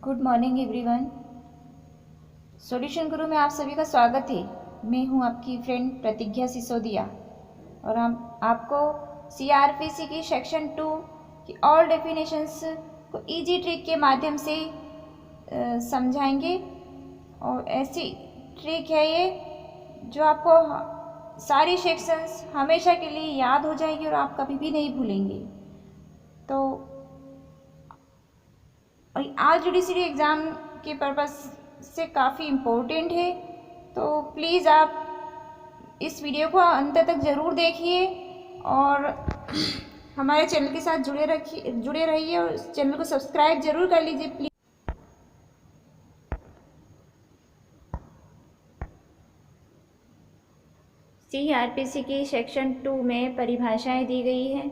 Good morning everyone. Solution गुरु में आप सभी का स्वागत है। मैं हूं आपकी फ्रेंड प्रतिज्ञा सिसोदिया और हम आपको सीआरपीसी की सेक्शन 2 की ऑल डेफिनेशंस को इजी ट्रिक के माध्यम से समझाएंगे। और ऐसी ट्रिक है ये जो आपको सारी सेक्शंस हमेशा के लिए याद हो जाएगी और आप कभी भी नहीं भूलेंगे। तो आज जुडिशरी एग्ज़ाम के पर्पस से काफ़ी इम्पोर्टेंट है, तो प्लीज़ आप इस वीडियो को अंत तक ज़रूर देखिए और हमारे चैनल के साथ जुड़े रहिए और चैनल को सब्सक्राइब ज़रूर कर लीजिए प्लीज़। सीआरपीसी की सेक्शन 2 में परिभाषाएं दी गई हैं।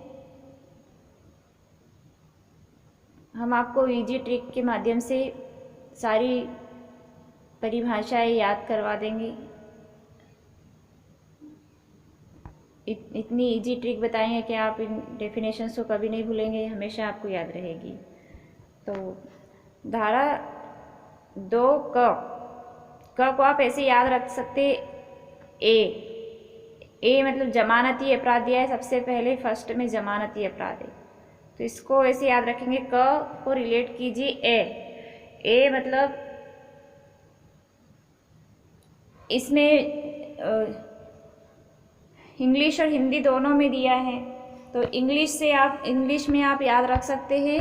हम आपको इजी ट्रिक के माध्यम से सारी परिभाषाएं याद करवा देंगे। इतनी इजी ट्रिक बताएंगे कि आप इन डेफिनेशंस को कभी नहीं भूलेंगे, हमेशा आपको याद रहेगी। तो धारा 2 क को आप ऐसे याद रख सकते। ए मतलब जमानती अपराध दिया है, सबसे पहले फर्स्ट में जमानती अपराध है, तो इसको ऐसे याद रखेंगे। क को रिलेट कीजिए ए मतलब इसमें इंग्लिश और हिंदी दोनों में दिया है, तो इंग्लिश में आप याद रख सकते हैं।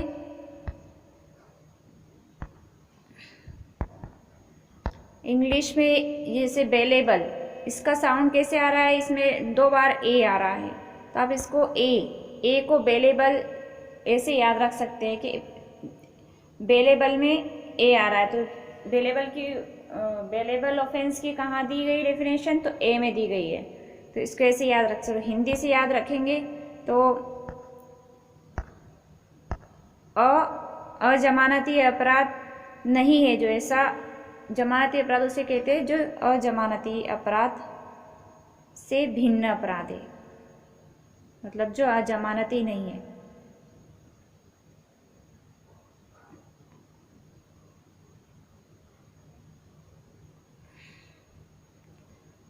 इंग्लिश में जैसे बेलेबल, इसका साउंड कैसे आ रहा है, इसमें 2 बार ए आ रहा है, तो आप इसको ए को बेलेबल ऐसे याद रख सकते हैं कि बेलेबल में ए आ रहा है। तो बेलेबल ऑफेंस की कहाँ दी गई डेफिनेशन, तो ए में दी गई है, तो इसको ऐसे याद रख सकते। हिंदी से याद रखेंगे तो अजमानती अपराध नहीं है, जो ऐसा जमानती अपराध उसे कहते हैं जो अजमानती अपराध से भिन्न अपराध है, मतलब जो अजमानती नहीं है।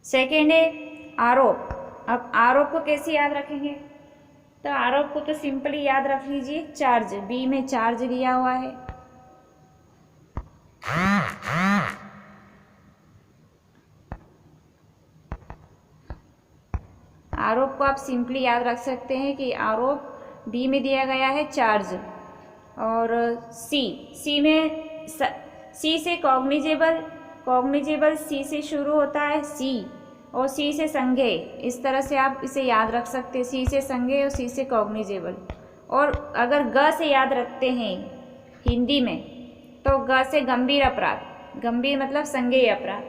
सेकेंड है आरोप। अब आरोप को कैसे याद रखेंगे, तो आरोप को तो सिंपली याद रख लीजिए, चार्ज, बी में चार्ज दिया हुआ है। आरोप को आप सिंपली याद रख सकते हैं कि आरोप बी में दिया गया है चार्ज। और सी में सी से कॉग्निजेबल सी से शुरू होता है, सी और सी से संज्ञेय, इस तरह से आप इसे याद रख सकते हैं, सी से संज्ञेय और सी से कॉग्निजेबल। और अगर ग से याद रखते हैं हिंदी में, तो ग से गंभीर अपराध, गंभीर मतलब संज्ञेय अपराध,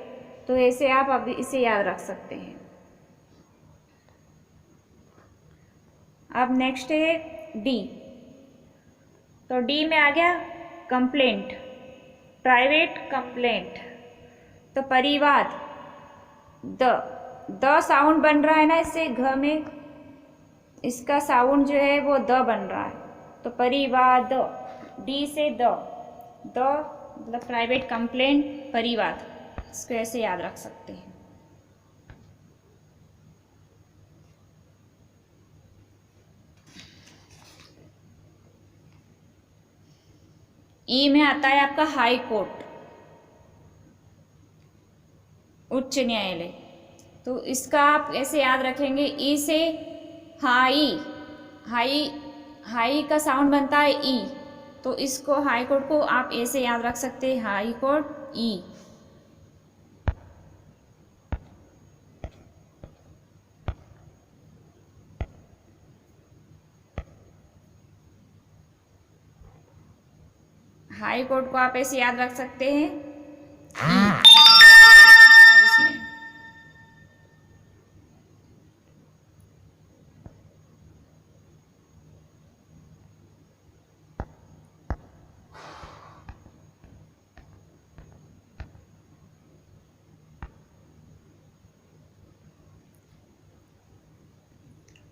तो ऐसे आप अभी इसे याद रख सकते हैं। अब नेक्स्ट है डी, तो डी में आ गया कंप्लेंट, प्राइवेट कंप्लेंट। तो परिवाद, द साउंड बन रहा है ना, इससे घ में इसका साउंड जो है वो द बन रहा है, तो परिवाद, डी से द मतलब प्राइवेट कंप्लेंट, परिवाद, इसको ऐसे याद रख सकते हैं। ई में आता है आपका हाई कोर्ट, उच्च न्यायालय, तो इसका आप ऐसे याद रखेंगे। ई से हाई का साउंड बनता है ई, तो इसको हाई कोर्ट को आप ऐसे याद रख सकते हैं, हाई कोर्ट ई। हाई कोर्ट को आप ऐसे याद रख सकते हैं इसमें।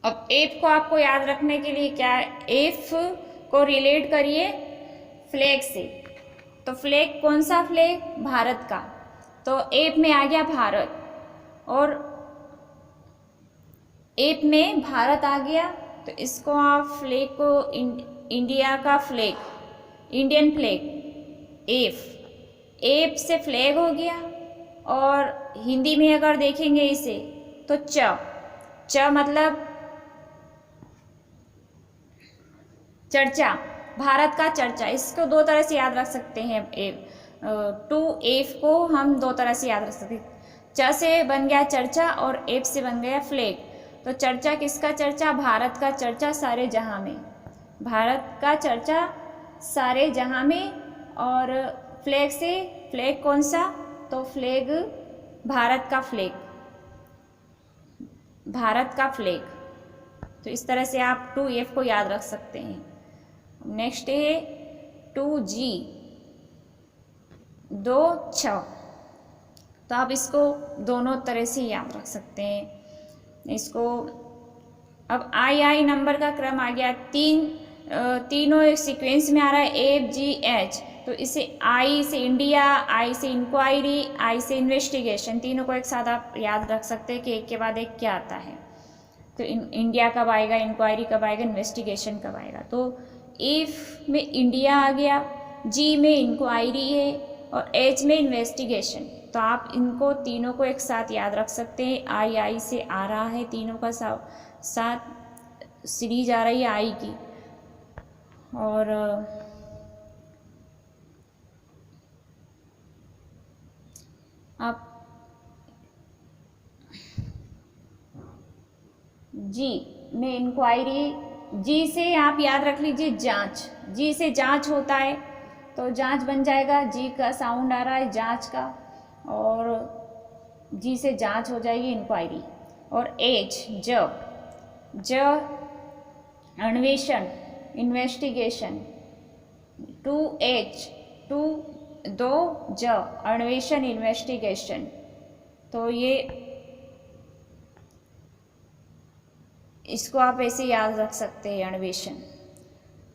अब एफ को आपको याद रखने के लिए क्या है, एफ को रिलेट करिए फ्लैग से, तो फ्लैग कौन सा फ्लैग? भारत का। तो एप में आ गया भारत, और एप में भारत आ गया, तो इसको आप फ्लैग को इंडिया का फ्लैग, इंडियन फ्लैग, एप से फ्लैग हो गया। और हिंदी में अगर देखेंगे इसे तो च मतलब चर्चा, भारत का चर्चा। इसको दो तरह से याद रख सकते हैं। टू एफ को हम दो तरह से याद रख सकते हैं। च से बन गया चर्चा और एफ से बन गया फ्लैग। तो चर्चा किसका चर्चा? भारत का चर्चा सारे जहां में, भारत का चर्चा सारे जहां में। और फ्लैग से, फ्लैग कौन सा? तो फ्लैग भारत का फ्लैग, भारत का फ्लैग। तो इस तरह से आप 2F को याद रख सकते हैं। नेक्स्ट है 2G, 2 छ। तो आप इसको दोनों तरह से याद रख सकते हैं इसको। अब आई नंबर का क्रम आ गया, तीनों एक सीक्वेंस में आ रहा है, AFGH। तो इसे आई से इंडिया, आई से इंक्वायरी, आई से इन्वेस्टिगेशन, तीनों को एक साथ आप याद रख सकते हैं कि एक के बाद एक क्या आता है। तो इंडिया कब आएगा, इंक्वायरी कब आएगा, इन्वेस्टिगेशन कब आएगा। तो एफ में इंडिया आ गया, जी में इंक्वायरी है, और एच में इन्वेस्टिगेशन। तो आप इनको तीनों को एक साथ याद रख सकते हैं। आई से आ रहा है, तीनों का साथ सीरीज आ रही है आई की। और आप जी में इंक्वायरी, जी से आप याद रख लीजिए जांच, जी से जांच होता है, तो जांच बन जाएगा, जी का साउंड आ रहा है जांच का, और जी से जांच हो जाएगी इंक्वायरी। और एच, ज अन्वेषण, इन्वेस्टिगेशन। 2H, 2 ज अन्वेषण, इन्वेस्टिगेशन। तो ये इसको आप ऐसे याद रख सकते हैं, अन्वेषण,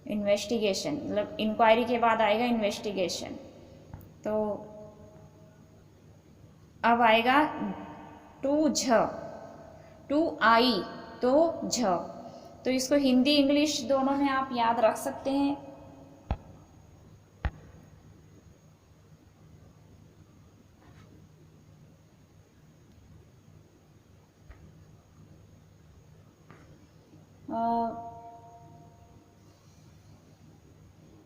इन्वेस्टिगेशन, मतलब इंक्वायरी के बाद आएगा इन्वेस्टिगेशन। तो अब आएगा 2 आई, तो झ। तो इसको हिंदी इंग्लिश दोनों में आप याद रख सकते हैं।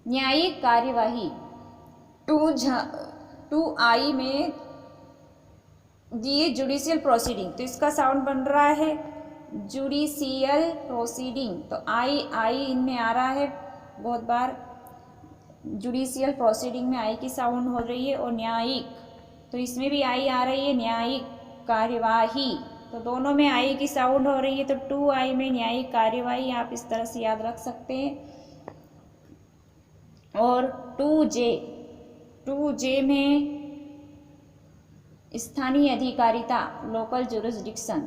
न्यायिक कार्यवाही, 2 आई में ये जुडिशियल प्रोसीडिंग, तो इसका साउंड बन रहा है जुडिशियल प्रोसीडिंग। तो आई इनमें आ रहा है बहुत बार, जुडिशियल प्रोसीडिंग में आई की साउंड हो रही है। और न्यायिक, तो इसमें भी आई आ रही है, न्यायिक कार्यवाही, तो दोनों में आई की साउंड हो रही है। तो 2 आई में न्यायिक कार्यवाही, आप इस तरह से याद रख सकते हैं। और 2J में स्थानीय अधिकारिता, लोकल जुरिस्डिक्शन।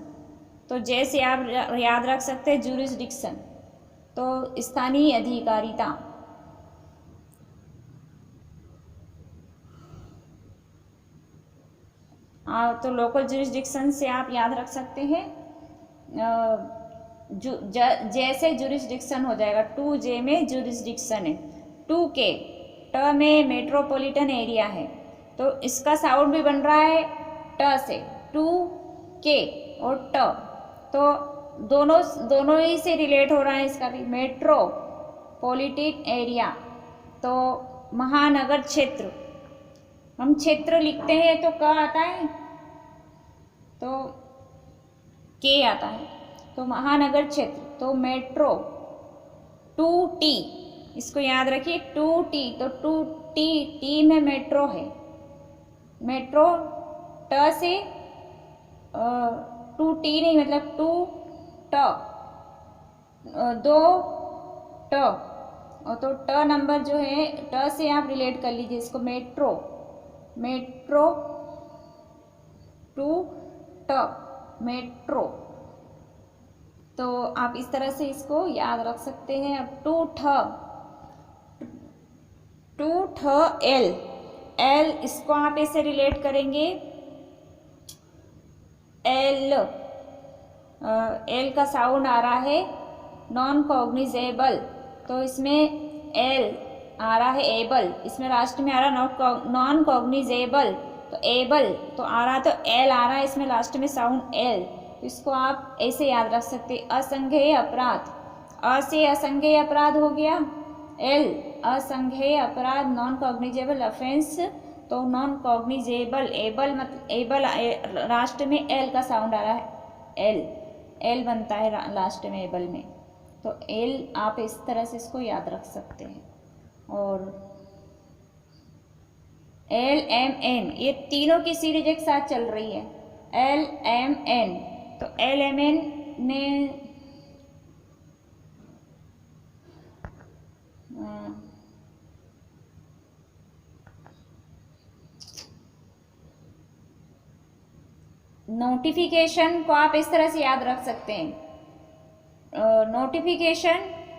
तो जैसे आप याद रख सकते हैं जुरिस्डिक्शन, तो स्थानीय अधिकारिता। तो लोकल जुरिस्डिक्शन से आप याद रख सकते हैं, जैसे जुरिस्डिक्शन हो जाएगा। 2J में जुरिस्डिक्शन है। 2K, ट में मेट्रोपॉलिटन एरिया है, तो इसका साउंड भी बन रहा है ट से, 2K और ट। तो दोनों ही से रिलेट हो रहा है इसका भी, मेट्रोपॉलिटन एरिया। तो महानगर क्षेत्र, हम क्षेत्र लिखते हैं तो क आता है, तो के आता है। तो महानगर क्षेत्र, तो मेट्रो। 2T, इसको याद रखिए 2T, तो 2T में मेट्रो है, मेट्रो ट से 2T नहीं, मतलब 2 ट, 2 ट, और तो ट नंबर जो है, ट से आप रिलेट कर लीजिए इसको, मेट्रो 2 ट, मेट्रो। तो आप इस तरह से इसको याद रख सकते हैं। अब 2 ठ एल, एल, इसको आप ऐसे रिलेट करेंगे, एल, एल का साउंड आ रहा है नॉन कॉग्निजेबल, तो इसमें एल आ रहा है एबल, इसमें लास्ट में आ रहा नॉन कॉग्निजेबल, तो एबल तो आ रहा, तो एल आ रहा है इसमें लास्ट में साउंड एल, तो इसको आप ऐसे याद रख सकते, असंज्ञेय अपराध, अ से असंज्ञेय अपराध हो गया, एल असंज्ञेय अपराध, नॉन कॉग्निजेबल ऑफेंस, तो नॉन कॉग्निजेबल, एबल मतलब एबल, लास्ट में एल का साउंड आ रहा है, एल, एल बनता है लास्ट में एबल में, तो एल आप इस तरह से इसको याद रख सकते हैं। और एल एम एन, ये तीनों की सीरीज एक साथ चल रही है, एल एम एन, तो एल एम एन ने नोटिफिकेशन को आप इस तरह से याद रख सकते हैं, नोटिफिकेशन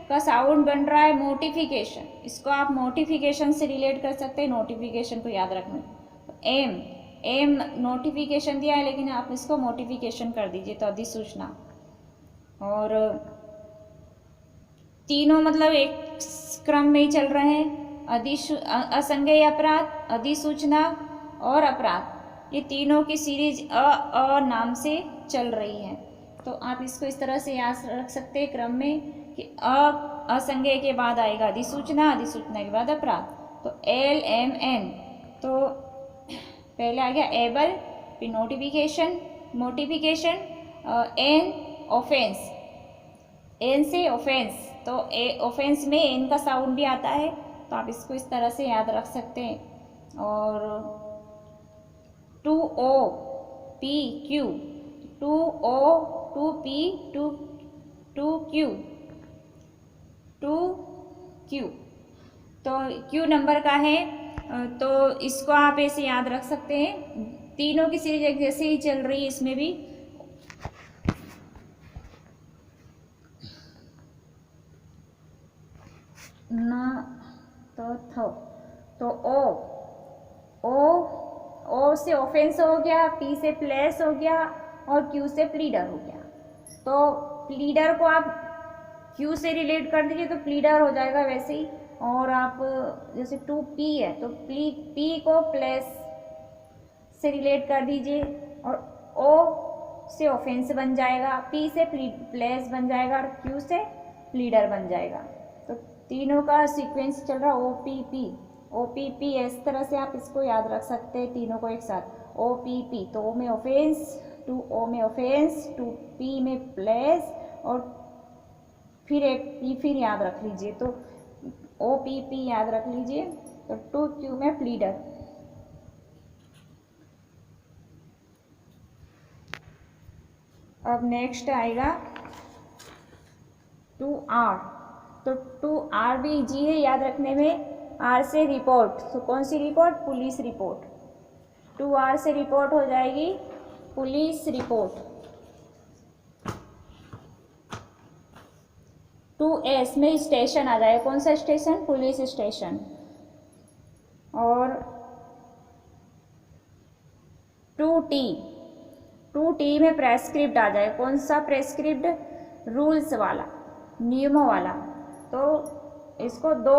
का साउंड बन रहा है मोटिफिकेशन, इसको आप मोटिफिकेशन से रिलेट कर सकते हैं, नोटिफिकेशन को याद रखना। एम, एम नोटिफिकेशन दिया है लेकिन आप इसको मोटिफिकेशन कर दीजिए, तो अधिसूचना, और तीनों मतलब एक क्रम में ही चल रहे हैं, असंज्ञेय अपराध, अधिसूचना और अपराध, ये तीनों की सीरीज अ नाम से चल रही है, तो आप इसको इस तरह से याद रख सकते हैं क्रम में कि असंज्ञेय के बाद आएगा अधिसूचना, अधिसूचना के बाद अपराध, तो एल एम एन, तो पहले आ गया एबल, फिर नोटिफिकेशन, मोटिफिकेशन, एन ऑफेंस, एन से ऑफेंस, तो ऑफेंस में एन का साउंड भी आता है, तो आप इसको इस तरह से याद रख सकते हैं। और two O P Q, two O two P two Q, two Q, तो क्यू नंबर का है, तो इसको आप ऐसे याद रख सकते हैं, तीनों की सीरीज एक जैसे ही चल रही है, इसमें भी न तो ओ से ऑफेंस हो गया, पी से प्लेस हो गया, और क्यू से प्लीडर हो गया, तो प्लीडर को आप क्यू से रिलेट कर दीजिए तो प्लीडर हो जाएगा वैसे ही, और आप जैसे टू पी है तो पी को प्लेस से रिलेट कर दीजिए, और ओ से ऑफेंस बन जाएगा, पी से प्लेस बन जाएगा, और क्यू से प्लीडर बन जाएगा, तो तीनों का सीक्वेंस चल रहा O P P, O P P, इस तरह से आप इसको याद रख सकते हैं तीनों को एक साथ, ओ पी पी, तो ओ में ऑफेंस, टू ओ में ऑफेंस, टू पी में प्लेस, और फिर एक पी फिर याद रख लीजिए, तो ओ पी पी याद रख लीजिए, तो टू क्यू में प्लीडर। अब नेक्स्ट आएगा टू आर, तो टू आर भी इजी है याद रखने में, आर से रिपोर्ट, तो कौन सी report, police report, two R से रिपोर्ट हो जाएगी पुलिस रिपोर्ट। टू एस में स्टेशन आ जाएगा, कौन सा स्टेशन, पुलिस स्टेशन, और टू टी में प्रेस्क्रिप्ट आ जाएगा, कौन सा प्रेस्क्रिप्ट, रूल्स वाला, नियमों वाला, तो इसको दो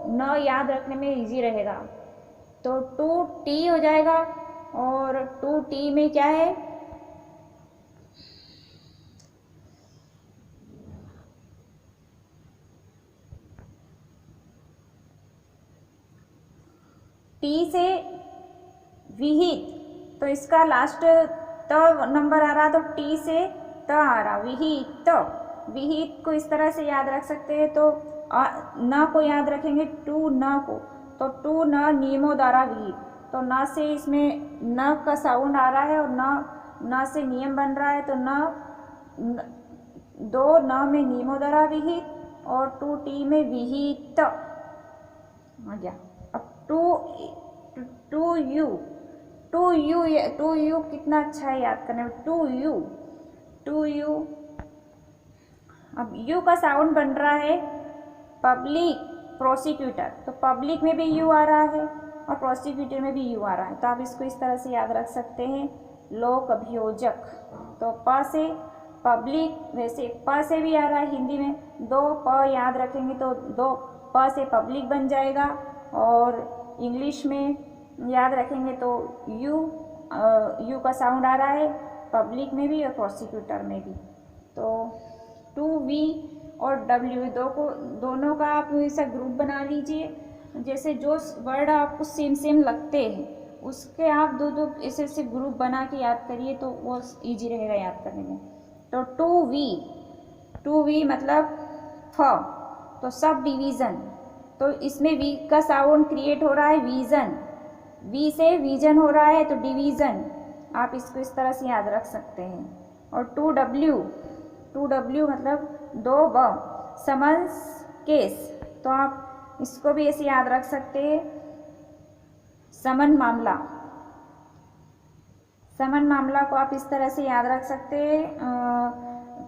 न याद रखने में इजी रहेगा, तो टू टी हो जाएगा, और टू टी में क्या है, टी से विहित, तो इसका लास्ट त नंबर आ रहा, तो टी से त आ रहा, विहित, विहित को इस तरह से याद रख सकते हैं, तो न को याद रखेंगे, टू न को, तो टू न नियमों द्वारा विहित, तो न से इसमें न का साउंड आ रहा है, और न से नियम बन रहा है, तो न दो न में नियमों द्वारा विहित, और टू टी में विहित आ गया। अब टू यू कितना अच्छा है याद करने में, टू यू, अब यू का साउंड बन रहा है पब्लिक, प्रोसिक्यूटर, तो पब्लिक में भी यू आ रहा है और प्रोसिक्यूटर में भी यू आ रहा है, तो आप इसको इस तरह से याद रख सकते हैं, लोक अभियोजक। तो प से पब्लिक, वैसे प से भी आ रहा है हिंदी में, दो प याद रखेंगे तो दो प से पब्लिक बन जाएगा, और इंग्लिश में याद रखेंगे तो यू का साउंड आ रहा है पब्लिक में भी और प्रोसिक्यूटर में भी। तो 2V और W दोनों का आप ऐसा ग्रुप बना लीजिए, जैसे जो वर्ड आपको सेम सेम लगते हैं उसके आप दो ऐसे ऐसे ग्रुप बना के याद करिए, तो वो इजी रहेगा याद करने में। तो 2V मतलब फ, तो सब डिवीज़न, तो इसमें वी का साउंड क्रिएट हो रहा है विज़न, वी से विजन हो रहा है तो डिवीज़न, आप इसको इस तरह से याद रख सकते हैं। और 2W मतलब दो ब, समन्स केस, तो आप इसको भी ऐसे याद रख सकते हैं, समन मामला, समन मामला को आप इस तरह से याद रख सकते हैं।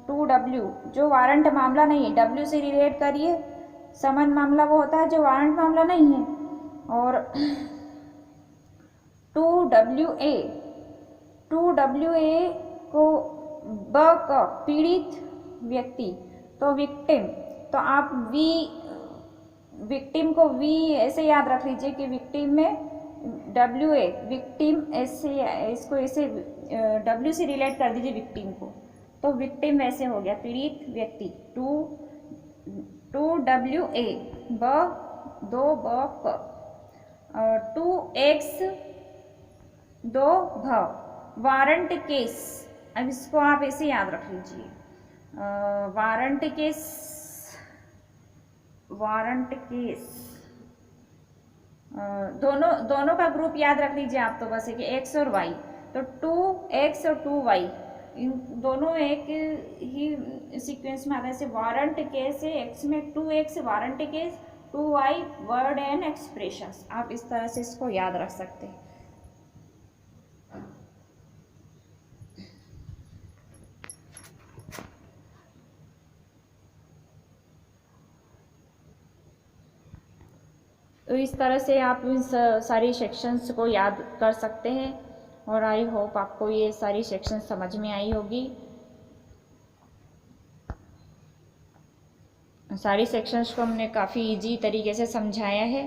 2W जो वारंट मामला नहीं है, W से रिलेट करिए, समन मामला वो होता है जो वारंट मामला नहीं है। और 2WA को ब का पीड़ित व्यक्ति, तो विक्टिम, तो आप विक्टिम को वी ऐसे याद रख लीजिए कि विक्टिम में WA विक्टिम, ऐसे इसको ऐसे W से रिलेट कर दीजिए विक्टिम को, तो विक्टिम वैसे हो गया पीड़ित व्यक्ति। 2WA ब, दो ब क, 2X दो भ, वारंट केस, अब इसको आप ऐसे याद रख लीजिए, वारंट केस दोनों का ग्रुप याद रख लीजिए आप, तो बस कि X और Y, तो 2X और 2Y इन दोनों एक ही सीक्वेंस में आता है। जैसे वारंट केस है, X में 2X warrant case, 2Y word and expressions, आप इस तरह से इसको याद रख सकते हैं। तो इस तरह से आप इन सारी सेक्शंस को याद कर सकते हैं, और आई होप आपको ये सारी सेक्शन समझ में आई होगी। सारी सेक्शंस को हमने काफ़ी इजी तरीके से समझाया है।